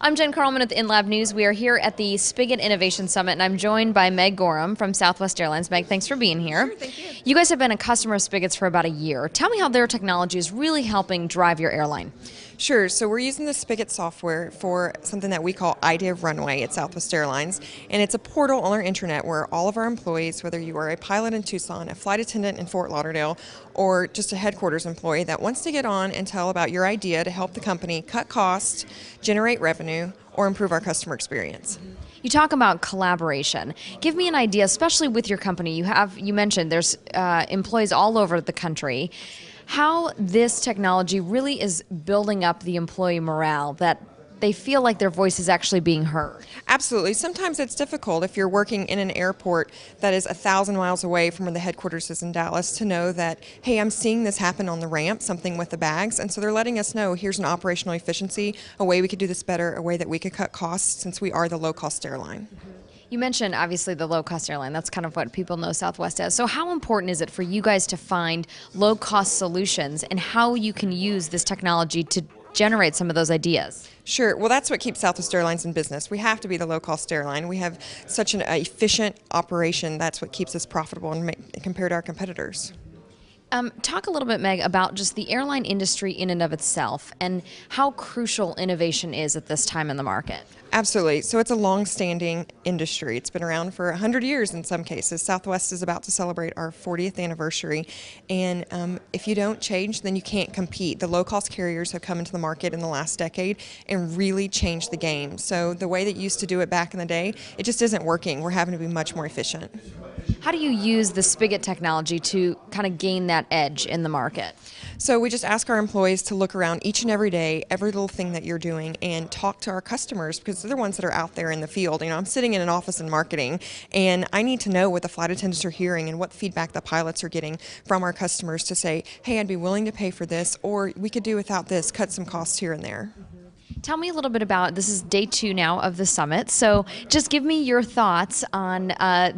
I'm Jen Carlman with InLab News. We are here at the Spigot Innovation Summit, and I'm joined by Meg Gorom from Southwest Airlines. Meg, thanks for being here. Sure, thank you. You guys have been a customer of Spigot's for about a year. Tell me how their technology is really helping drive your airline. Sure, so we're using the Spigot software for something that we call Idea Runway at Southwest Airlines, and it's a portal on our intranet where all of our employees, whether you are a pilot in Tucson, a flight attendant in Fort Lauderdale, or just a headquarters employee that wants to get on and tell about your idea to help the company cut costs, generate revenue, or improve our customer experience. You talk about collaboration. Give me an idea, especially with your company. You mentioned there's employees all over the country. How this technology really is building up the employee morale, that they feel like their voice is actually being heard. Absolutely. Sometimes it's difficult if you're working in an airport that is 1,000 miles away from where the headquarters is in Dallas to know that, hey, I'm seeing this happen on the ramp, something with the bags, and so they're letting us know here's an operational efficiency, a way we could do this better, a way that we could cut costs since we are the low-cost airline. You mentioned, obviously, the low-cost airline. That's kind of what people know Southwest as. So how important is it for you guys to find low-cost solutions and how you can use this technology to generate some of those ideas? Sure. Well, that's what keeps Southwest Airlines in business. We have to be the low-cost airline. We have such an efficient operation. That's what keeps us profitable compared to our competitors. Talk a little bit, Meg, about just the airline industry in and of itself and how crucial innovation is at this time in the market. Absolutely. So it's a long-standing industry. It's been around for 100 years in some cases. Southwest is about to celebrate our 40th anniversary, and if you don't change, then you can't compete. The low-cost carriers have come into the market in the last decade and really changed the game. So the way that you used to do it back in the day, it just isn't working. We're having to be much more efficient. How do you use the Spigot technology to kind of gain that edge in the market? So we just ask our employees to look around each and every day, every little thing that you're doing, and talk to our customers because they're the ones that are out there in the field. You know, I'm sitting in an office in marketing, and I need to know what the flight attendants are hearing and what feedback the pilots are getting from our customers to say, hey, I'd be willing to pay for this, or we could do without this, cut some costs here and there. Tell me a little bit about, this is day 2 now of the summit, so just give me your thoughts on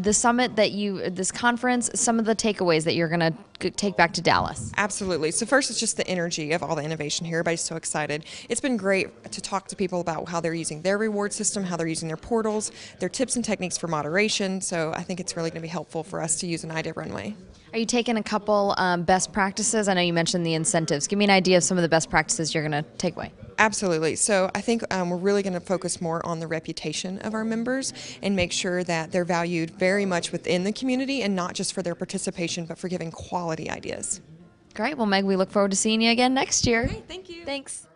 the summit this conference, some of the takeaways that you're going to take back to Dallas. Absolutely. So first, it's just the energy of all the innovation here. Everybody's so excited. It's been great to talk to people about how they're using their reward system, how they're using their portals, their tips and techniques for moderation, so I think it's really going to be helpful for us to use an Idea Runway. Are you taking a couple best practices? I know you mentioned the incentives. Give me an idea of some of the best practices you're going to take away. Absolutely. So I think we're really going to focus more on the reputation of our members and make sure that they're valued very much within the community and not just for their participation, but for giving quality ideas. Great. Well, Meg, we look forward to seeing you again next year. Great. Thank you. Thanks.